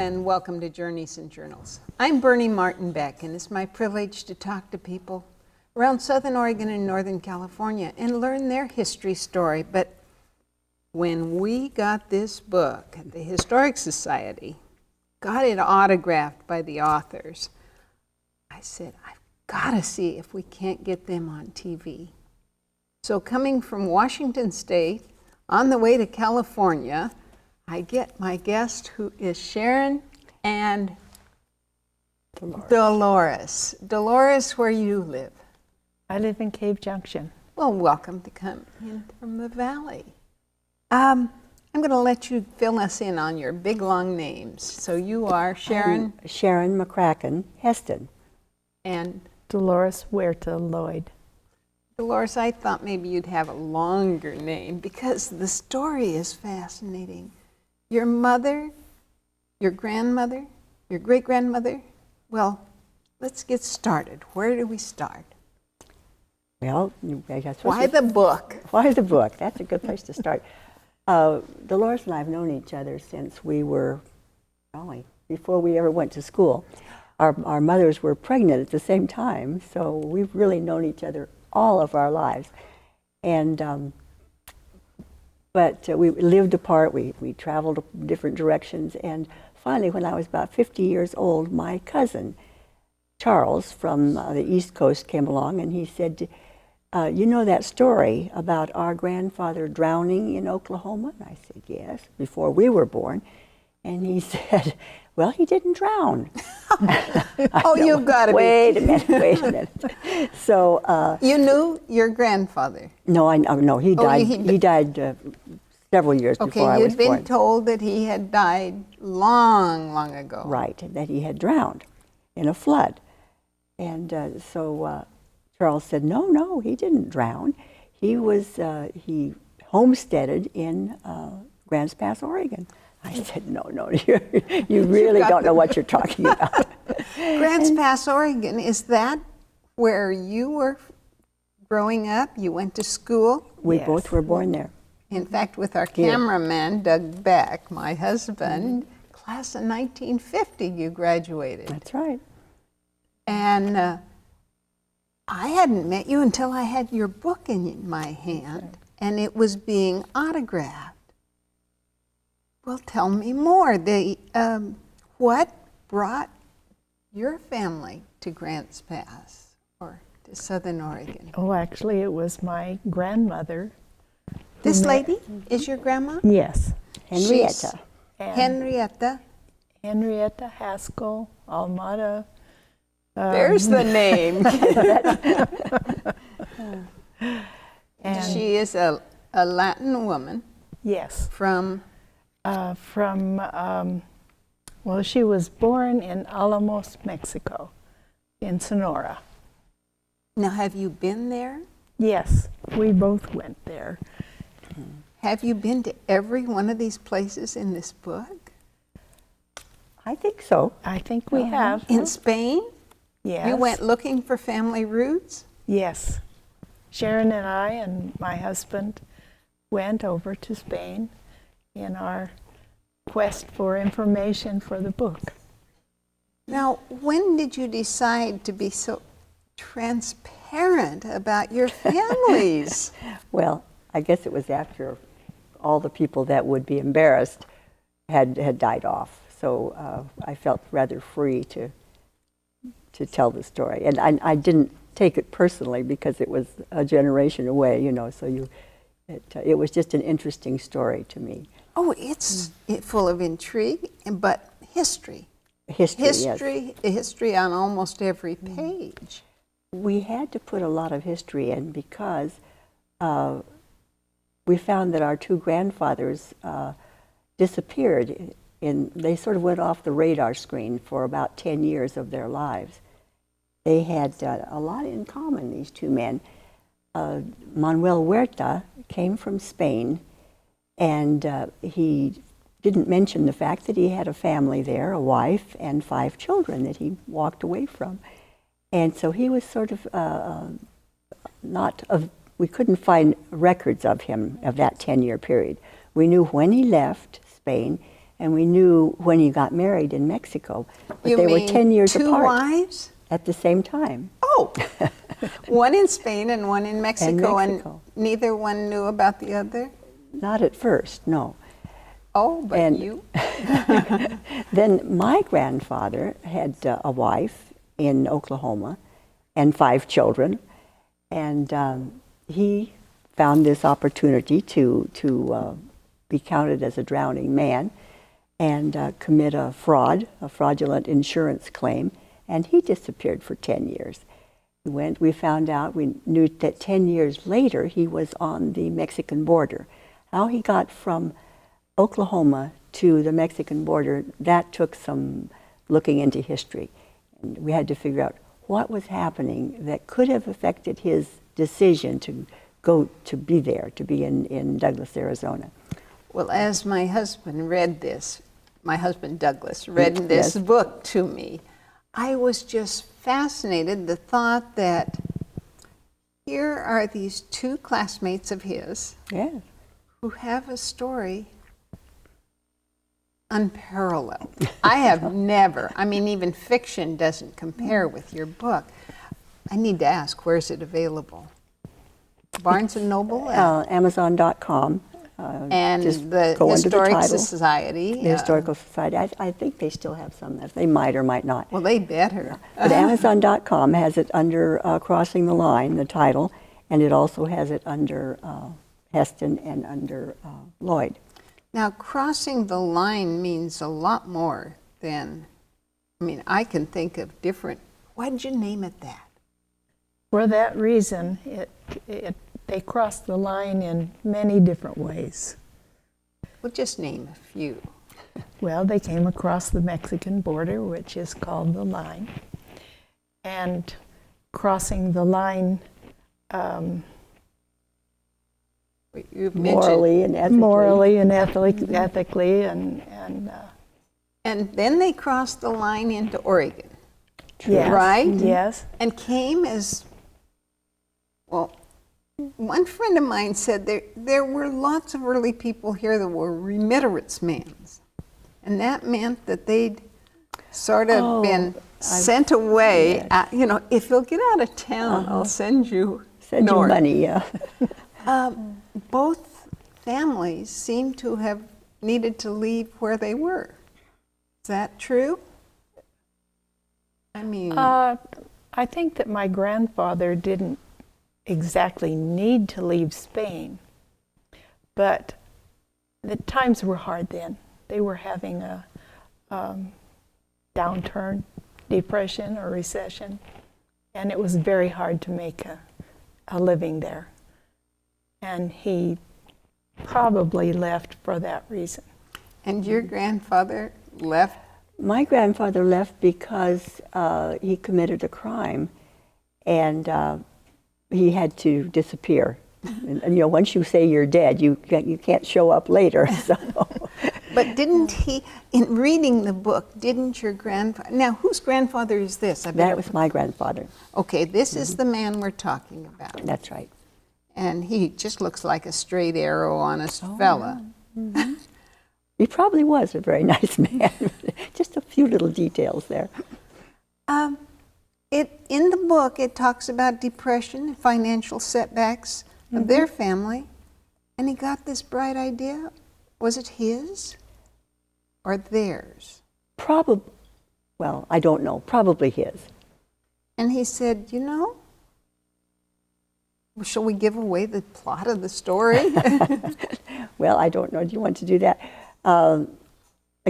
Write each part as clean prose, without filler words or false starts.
and welcome to Journeys and Journals. I'm Bernie Martin Beck, and it's my privilege to talk to people around Southern Oregon and Northern California and learn their history story. But when we got this book at the Historic Society, got it autographed by the authors, I said, I've got to see if we can't get them on TV. So coming from Washington State on the way to California, I get my guest, who is Sharon and Doloris. Doloris, where you live? I live in Cave Junction. Well, welcome to come in from the valley. I'm going to let you fill us in on your big long names. So you are Sharon? Sharon McCracken, Heston. And Doloris Huerta, Lloyd. Doloris, I thought maybe you'd have a longer name because the story is fascinating. Your mother, your grandmother, your great-grandmother, well, let's get started. Where do we start? Well, I guess Why the book? Why the book? That's a good place to start. Doloris and I have known each other since we were, probably before we ever went to school. Our mothers were pregnant at the same time, so we've really known each other all of our lives. And but we lived apart, we traveled different directions, and finally when I was about 50 years old, my cousin, Charles, from the East Coast came along and he said, you know that story about our grandfather drowning in Oklahoma? And I said, yes, before we were born. And he said, well, he didn't drown. Oh, you've got to wait a minute. So you knew your grandfather? No, no, he died. He died several years before I was born. Okay, you'd been told that he had died long, long ago. Right, that he had drowned in a flood, and so Charles said, no, he didn't drown. He he homesteaded in Grants Pass, Oregon. I said, no, you really don't know what you're talking about. Grants Pass, Oregon, is that where you were growing up? You went to school? We both were born there. In fact, with our cameraman, Doug Beck, my husband, class of 1950, you graduated. That's right. And I hadn't met you until I had your book in my hand, and it was being autographed. Well, tell me more. What brought your family to Grants Pass or to Southern Oregon? Oh, actually, it was my grandmother. This lady is your grandma? Yes. Henrietta. Henrietta Haskell, Almada. There's the name. And she is a Latin woman. Yes. From, well, she was born in Alamos, Mexico, in Sonora. Now, have you been there? Yes, we both went there. Have you been to every one of these places in this book? I think so. I think we have. In Spain? Yes. You went looking for family roots? Yes. Sharon and I and my husband went over to Spain in our quest for information for the book. Now, when did you decide to be so transparent about your families? Well, I guess it was after all the people that would be embarrassed had died off. So I felt rather free to tell the story. And I didn't take it personally because it was a generation away, you know, so it was just an interesting story to me. Oh, it's full of intrigue, but history. History, yes. History on almost every page. We had to put a lot of history in because we found that our two grandfathers disappeared. They sort of went off the radar screen for about 10 years of their lives. They had a lot in common, these two men. Manuel Huerta came from Spain, and he didn't mention the fact that he had a family there, a wife and 5 children that he walked away from. And so he was sort of we couldn't find records of him of that 10-year period. We knew when he left Spain, And we knew when he got married in Mexico, but You they were mean 10 years two apart wives? at the same time. Oh, one in Spain and one in Mexico, and Mexico. neither one knew about the other? Not at first, no. Oh, but And- you? Then my grandfather had a wife in Oklahoma and 5 children, and he found this opportunity to be counted as a drowning man and commit a fraudulent insurance claim, and he disappeared for 10 years. We found out, we knew that 10 years later he was on the Mexican border. How he got from Oklahoma to the Mexican border, that took some looking into history. And we had to figure out what was happening that could have affected his decision to go to be there, to be in Douglas, Arizona. Well, as my husband read this, my husband Douglas read this Yes. book to me, I was just fascinated. The thought that here are these 2 classmates of his Yes. who have a story unparalleled. I have never, I mean, even fiction doesn't compare with your book. I need to ask, where's it available? Barnes and Noble? Amazon.com. And just the go under the Historic title. Society. The Historical Society. I think they still have some. They might or might not. Well, they better. But Amazon.com has it under Crossing the Line, the title, and it also has it under Heston and under Lloyd. Now, crossing the line means a lot more than, I mean, I can think of different, why did you name it that? For that reason, they crossed the line in many different ways. We'll just name a few. Well, they came across the Mexican border, which is called the line. And crossing the line You've mentioned, Morally and ethically. morally and ethically, and and then they crossed the line into Oregon, yes, right? Yes. And came as, well, one friend of mine said there were lots of early people here that were remittance men. And that meant that they'd sort of been sent away. yes. If you'll get out of town, I'll send you Send you north. money, yeah. Both families seem to have needed to leave where they were. Is that true? I mean, I think that my grandfather didn't exactly need to leave Spain, but the times were hard then. They were having a downturn, depression or recession, and it was very hard to make a living there. And he probably left for that reason. and your grandfather left. My grandfather left because he committed a crime, and he had to disappear. And once you say you're dead, you can't show up later. So. But didn't he, in reading the book, didn't your grandfather, now whose grandfather is this? That was my grandfather. Okay, this is the man we're talking about. That's right. And he just looks like a straight arrow, honest fella. He probably was a very nice man. Just a few little details there. In the book, it talks about depression, financial setbacks of their family, and he got this bright idea. Was it his or theirs? Probably, well, I don't know, probably his. And he said, shall we give away the plot of the story? Well, I don't know. Do you want to do that? I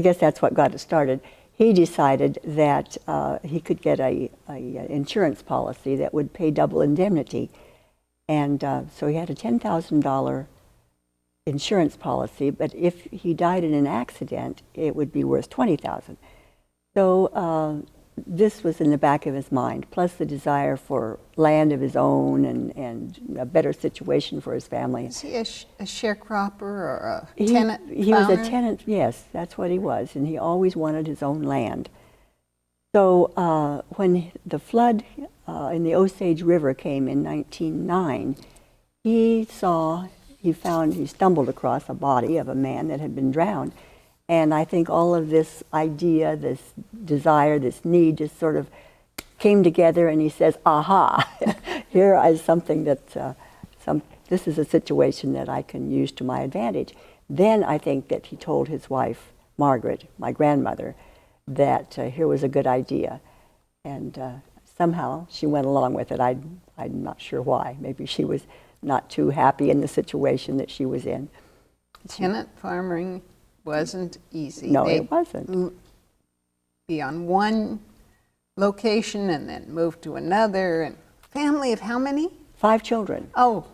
guess that's what got it started. He decided that he could get a insurance policy that would pay double indemnity. And so he had a $10,000 insurance policy, but if he died in an accident, it would be worth $20,000. So this was in the back of his mind, plus the desire for land of his own and a better situation for his family. Is he a sharecropper or a tenant? He was a farmer? tenant, yes, that's what he was, and he always wanted his own land. So when the flood in the Osage River came in 1909, he stumbled across a body of a man that had been drowned, And I think all of this idea, this desire, this need just sort of came together, and he says, aha, here is something that, this is a situation that I can use to my advantage. Then I think that he told his wife, Margaret, my grandmother, that here was a good idea. And somehow she went along with it. I'm not sure why. Maybe she was not too happy in the situation that she was in. Tenant farming wasn't easy. No, They'd it wasn't. be on one location and then move to another. And family of how many? 5 children. Oh,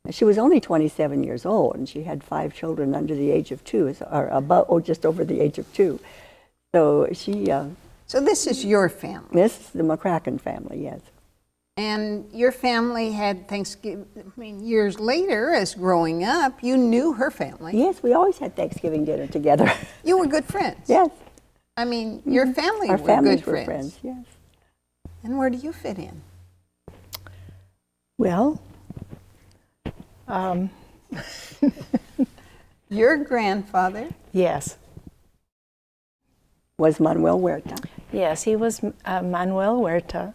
She was only 27 years old, and she had 5 children under the age of 2, or about, or just over the age of 2. So she. so this is your family. This is the McCracken family, yes. And your family had Thanksgiving, I mean, years later, as growing up, you knew her family. Yes, we always had Thanksgiving dinner together. You were good friends. Yes. I mean, your family Our were families good were friends. yes. And where do you fit in? Well, Your grandfather, yes. Was Manuel Huerta. Yes, he was Manuel Huerta.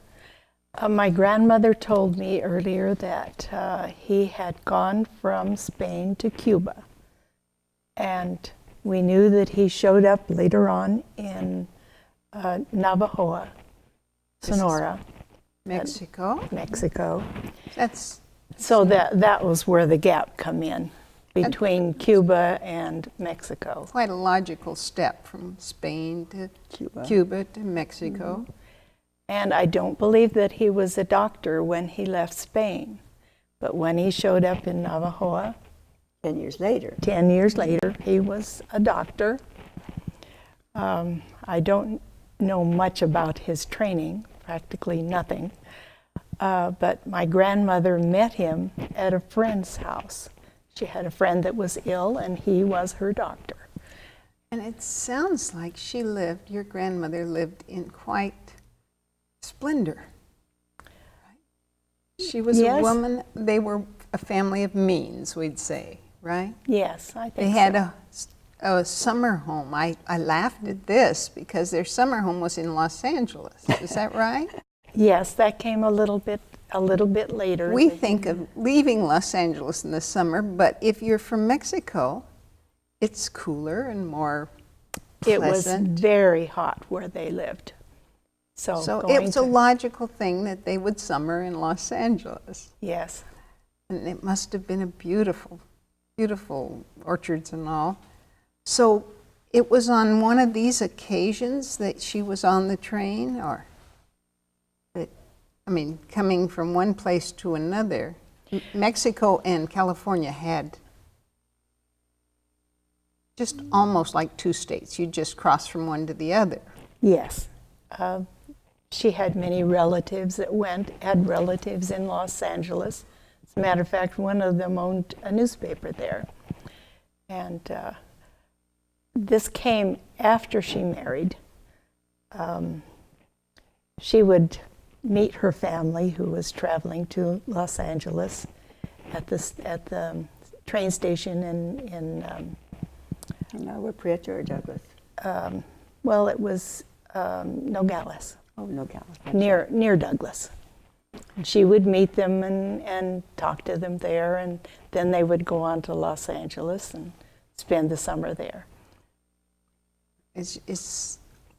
My grandmother told me earlier that he had gone from Spain to Cuba. And we knew that he showed up later on in Navajoa, Sonora, Mexico. Mexico. That's So that was where the gap come in between Cuba and Mexico. quite a logical step from Spain to Cuba to Mexico. And I don't believe that he was a doctor when he left Spain. But when he showed up in Navajoa, 10 years later. 10 years later, he was a doctor. I don't know much about his training, practically nothing. But my grandmother met him at a friend's house. She had a friend that was ill, and he was her doctor. And it sounds like your grandmother lived in quite splendor. She was Yes. a woman, they were a family of means, we'd say, right? Yes, I think They had so. a summer home. I laughed at this because their summer home was in Los Angeles. Is that right? Yes, that came a little bit later. We think of leaving Los Angeles in the summer, but if you're from Mexico, it's cooler and more It was pleasant. very hot where they lived. So So going it was a logical thing that they would summer in Los Angeles. yes. And it must have been a beautiful, beautiful orchards and all. So it was on one of these occasions that she was on the train, or that, I mean, coming from one place to another. Mexico and California had just almost like 2 states. You just cross from one to the other. Yes. She had many relatives that had relatives in Los Angeles. As a matter of fact, one of them owned a newspaper there. And this came after she married. She would meet her family who was traveling to Los Angeles at the train station in We're Prieto or Douglas? well, it was Nogales. Oh, Nogales. Near Douglas. And she would meet them and talk to them there, and then they would go on to Los Angeles and spend the summer there. It's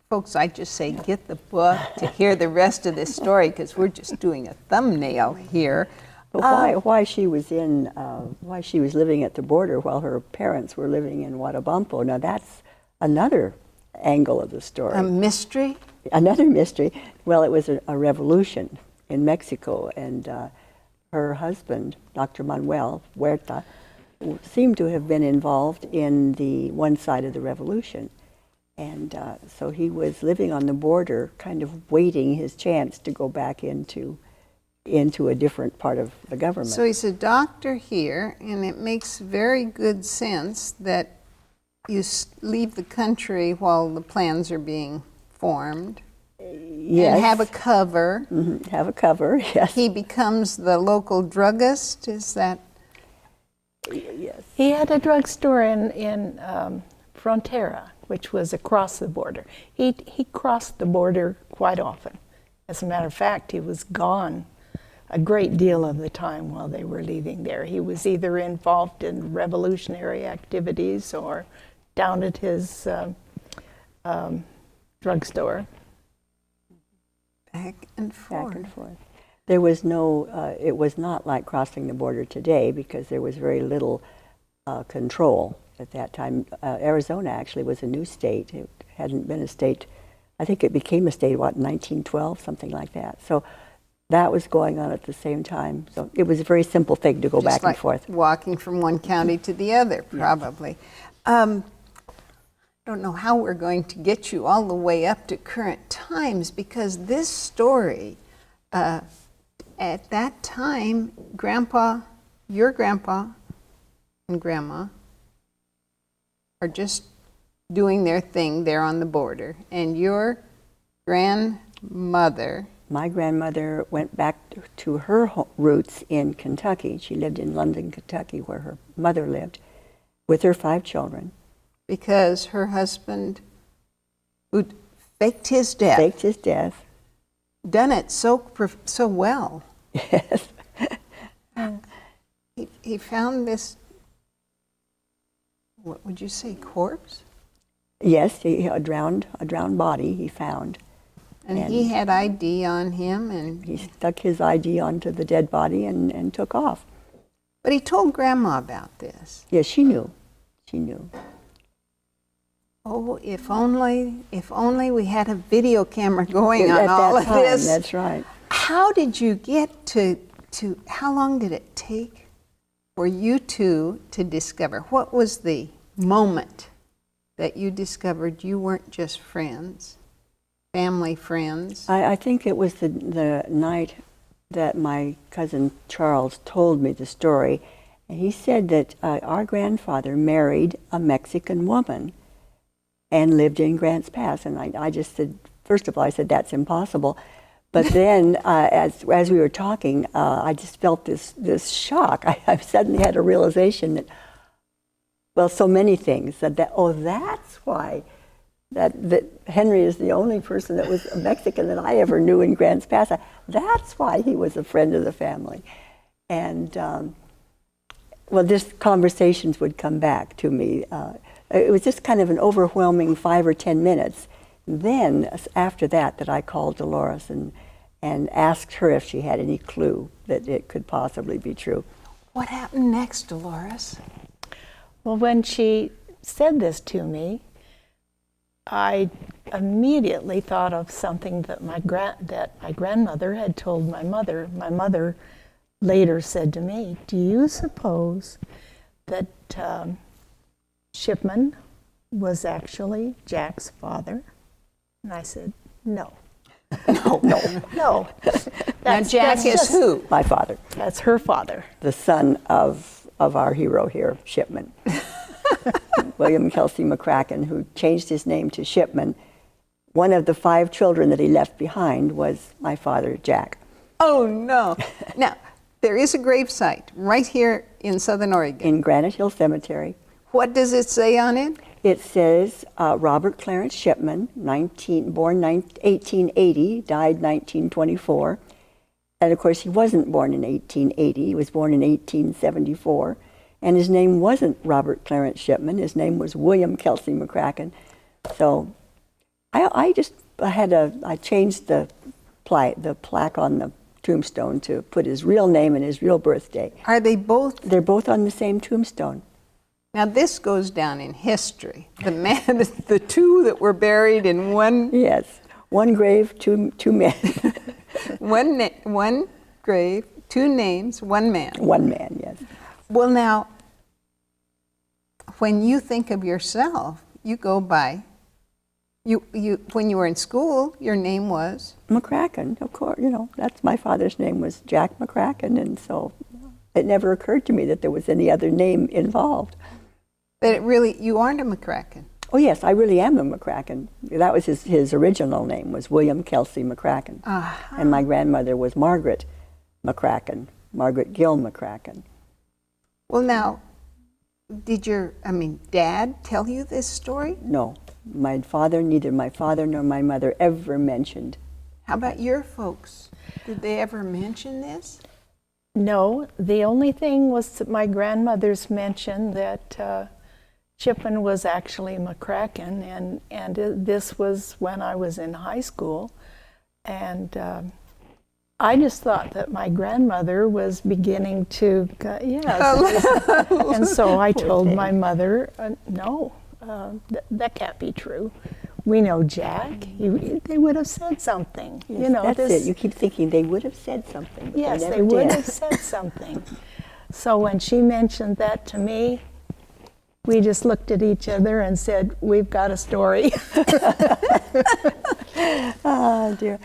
folks, I just say get the book to hear the rest of this story, because we're just doing a thumbnail here. But why she was living at the border while her parents were living in Huatabampo? Now that's another angle of the story. A mystery? Another mystery. Well, it was a revolution in Mexico, and her husband, Dr. Manuel Huerta, seemed to have been involved in the one side of the revolution. And so he was living on the border, kind of waiting his chance to go back into a different part of the government. So he's a doctor here, and it makes very good sense that you leave the country while the plans are being formed. Yes. And have a cover. Mm-hmm. Have a cover, yes. He becomes the local druggist, is that? Yes. He had a drugstore in Frontera, which was across the border. He crossed the border quite often. As a matter of fact, he was gone a great deal of the time while they were leaving there. He was either involved in revolutionary activities or down at his drugstore. Back and forth. Back and forth. There was no, it was not like crossing the border today because there was very little control at that time. Arizona actually was a new state. It hadn't been a state. I think it became a state, what, 1912, something like that. So that was going on at the same time. So it was a very simple thing to go Just back like and forth. walking from one county to the other, probably. I don't know how we're going to get you all the way up to current times because this story, at that time, your grandpa and grandma are just doing their thing there on the border, and your grandmother. My grandmother went back to her roots in Kentucky. She lived in London, Kentucky, where her mother lived, with her 5 children. Because her husband, who faked his death, done it so well. Yes. He found this, what would you say, corpse? Yes, a drowned body he found. And he had ID on him, and He stuck his ID onto the dead body and took off. but he told Grandma about this. Yes, she knew. She knew. Oh, if only we had a video camera going on At all that of time, this. that's right. How did you get to how long did it take for you two to discover? What was the moment that you discovered you weren't just friends, family friends? I think it was the night that my cousin Charles told me the story. And he said that our grandfather married a Mexican woman and lived in Grants Pass. And I just said, first of all, I said, that's impossible. But then as we were talking, I just felt this shock. I suddenly had a realization that, well, so many things, that's why that Henry is the only person that was a Mexican that I ever knew in Grants Pass. That's why he was a friend of the family. And, well, this conversations would come back to me. It was just kind of an overwhelming 5 or 10 minutes. Then, after that I called Doloris and asked her if she had any clue that it could possibly be true. What happened next, Doloris? Well, when she said this to me, I immediately thought of something that my grandmother had told my mother. My mother later said to me, "Do you suppose that Shipman was actually Jack's father?" And I said, "No." No. Now, That's Jack is just- who? My father, That's her father. the son of our hero here, Shipman. William Kelsey McCracken, who changed his name to Shipman. One of the 5 children that he left behind was my father, Jack. Oh, no. Now, there is a gravesite right here in Southern Oregon. In Granite Hill Cemetery. What does it say on it? It says Robert Clarence Shipman, born 1880, died 1924. And of course, he wasn't born in 1880. He was born in 1874. And his name wasn't Robert Clarence Shipman. His name was William Kelsey McCracken. So I changed the plaque on the tombstone to put his real name and his real birthday. Are they both? They're both on the same tombstone. Now, this goes down in history. The 2 that were buried in one. Yes, one grave, two men. One grave, 2 names, 1 man. One man, yes. Well, now, when you think of yourself, you go by, when you were in school, your name was? McCracken, of course, that's my father's name was Jack McCracken, and so it never occurred to me that there was any other name involved. But you aren't a McCracken. Oh yes, I really am a McCracken. That was his original name was William Kelsey McCracken. Uh-huh. And my grandmother was Margaret McCracken, Margaret Gill McCracken. Well, now, Did Dad tell you this story? No, neither my father nor my mother ever mentioned. How about your folks? Did they ever mention this? No, the only thing was that my grandmother's mentioned that Chipman was actually McCracken, and this was when I was in high school. And I just thought that my grandmother was beginning to, yes. And so I told my mother, no, that can't be true. We know Jack. They would have said something. Yes, that's it. You keep thinking they would have said something. But yes, they they never would did. have said something. So when she mentioned that to me, we just looked at each other and said, "We've got a story." Oh dear.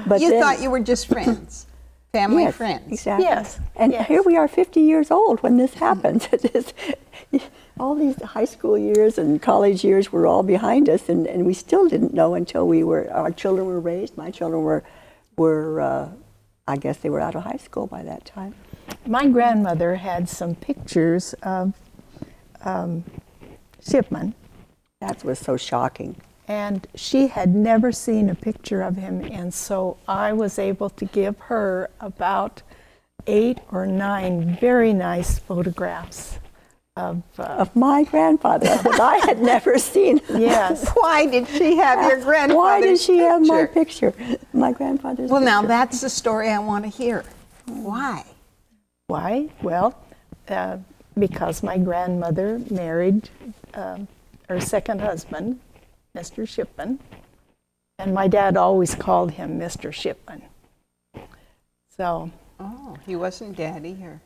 But You then, thought you were just friends, family yes, friends. Exactly. Yes, And yes. here we are 50 years old when this happened. It is, all these high school years and college years were all behind us, and we still didn't know until our children were raised. My children were I guess they were out of high school by that time. My grandmother had some pictures of Shipman, That was so shocking. and she had never seen a picture of him, and so I was able to give her about 8 or 9 very nice photographs Of my grandfather that I had never seen. yes. Why did she have your grandfather's Why did she have my picture? picture? My grandfather's Well, now picture. that's the story I want to hear. Why? Why? Well, because my grandmother married her second husband, Mr. Shipman, and my dad always called him Mr. Shipman. So, Oh, he wasn't Daddy or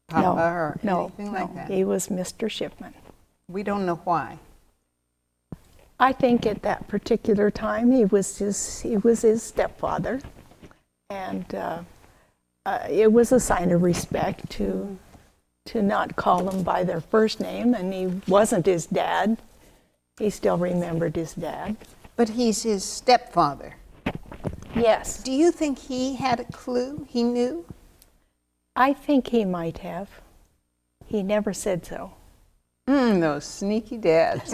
Papa or anything like that. he was Mr. Shipman. We don't know why. I think at that particular time he was his stepfather, and it was a sign of respect to not call them by their first name, and he wasn't his dad. He still remembered his dad. But he's his stepfather. Yes, Do you think he had a clue? He knew? I think he might have. He never said so. Those sneaky dads.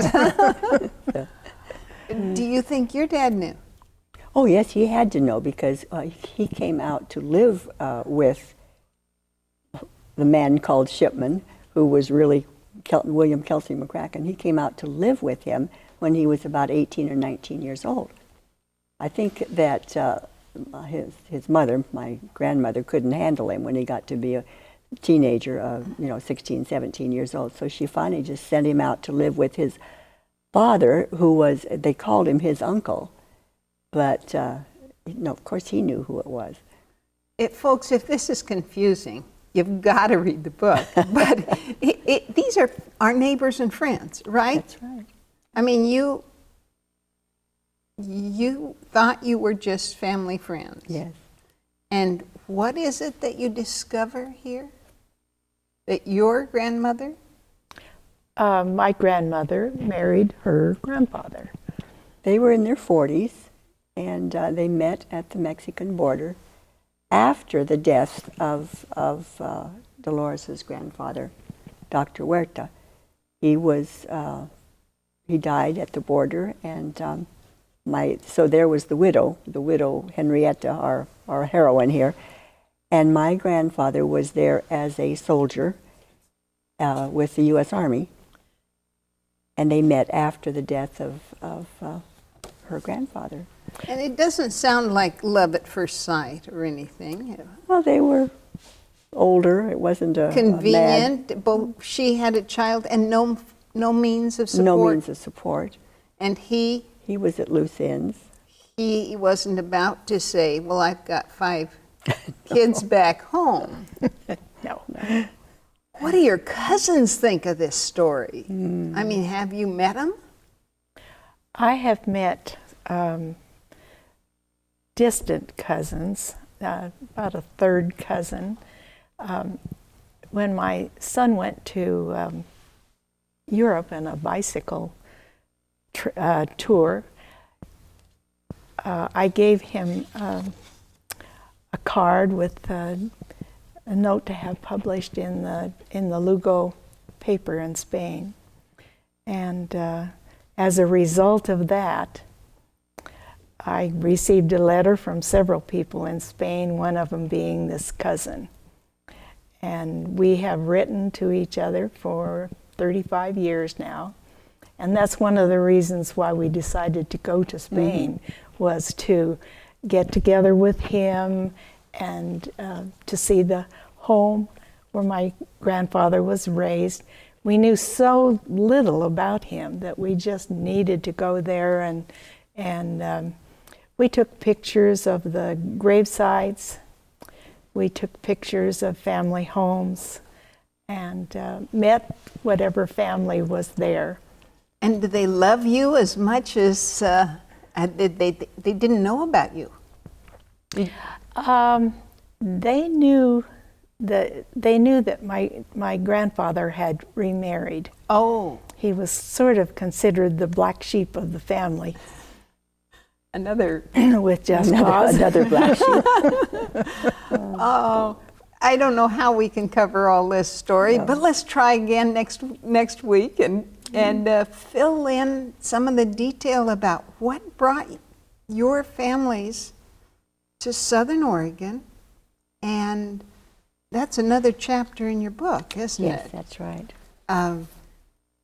Do you think your dad knew? Oh, yes, he had to know because he came out to live with the man called Shipman, who was really William Kelsey McCracken. He came out to live with him when he was about 18 or 19 years old. I think that his mother, my grandmother, couldn't handle him when he got to be a teenager, 16, 17 years old. So she finally just sent him out to live with his father, they called him his uncle. But, of course he knew who it was. Folks, if this is confusing, you've got to read the book. But these are our neighbors and friends, right? That's right. I mean, you thought you were just family friends. Yes. And what is it that you discover here? That your grandmother? My grandmother married her grandfather. They were in their 40s, and they met at the Mexican border after the death of Doloris's grandfather, Dr. Huerta. He died at the border, and so there was the widow Henrietta, our heroine here, and my grandfather was there as a soldier with the U.S. Army, and they met after the death of her grandfather. And it doesn't sound like love at first sight or anything. Well, they were older. It wasn't a Convenient. Both she had a child and no means of support. no means of support. And he was at loose ends. he wasn't about to say, "Well, I've got 5 kids back home." No. What do your cousins think of this story? I mean, have you met them? I have met distant cousins, about a third cousin. When my son went to Europe on a bicycle tour, I gave him a card with a note to have published in the Lugo paper in Spain. And as a result of that, I received a letter from several people in Spain, one of them being this cousin. And we have written to each other for 35 years now. And that's one of the reasons why we decided to go to Spain, was to get together with him and to see the home where my grandfather was raised. We knew so little about him that we just needed to go there, and we took pictures of the gravesites. We took pictures of family homes and met whatever family was there. And did they love you as much as they didn't know about you? They knew that my grandfather had remarried. Oh, He was sort of considered the black sheep of the family. another. With just cause. Another black sheep. Oh, I don't know how we can cover all this story, but let's try again next week and fill in some of the detail about what brought your families to Southern Oregon, and that's another chapter in your book, isn't Yes, it? that's right. Of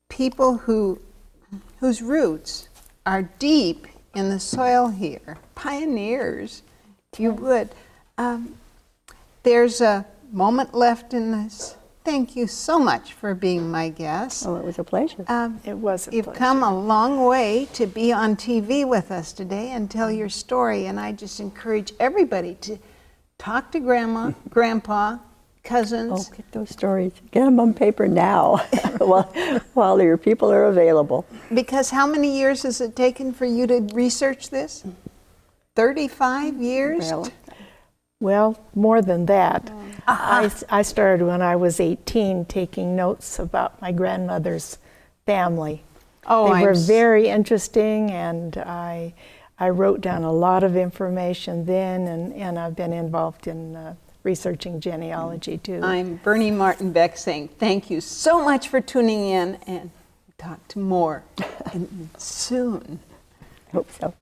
people whose roots are deep in the soil here, pioneers, if you would. There's a moment left in this. Thank you so much for being my guest. Oh, it was a pleasure. It was a You've pleasure. come a long way to be on TV with us today and tell your story, and I just encourage everybody to talk to Grandma, Grandpa, cousins. Oh, get those stories. Get them on paper now while your people are available. Because how many years has it taken for you to research this? 35 years? Well, more than that. I started when I was 18 taking notes about my grandmother's family. Oh, They were very interesting, and I wrote down a lot of information then, and I've been involved in researching genealogy too. I'm Bernie Martin Beck saying thank you so much for tuning in, and talk to more and soon. Hope so.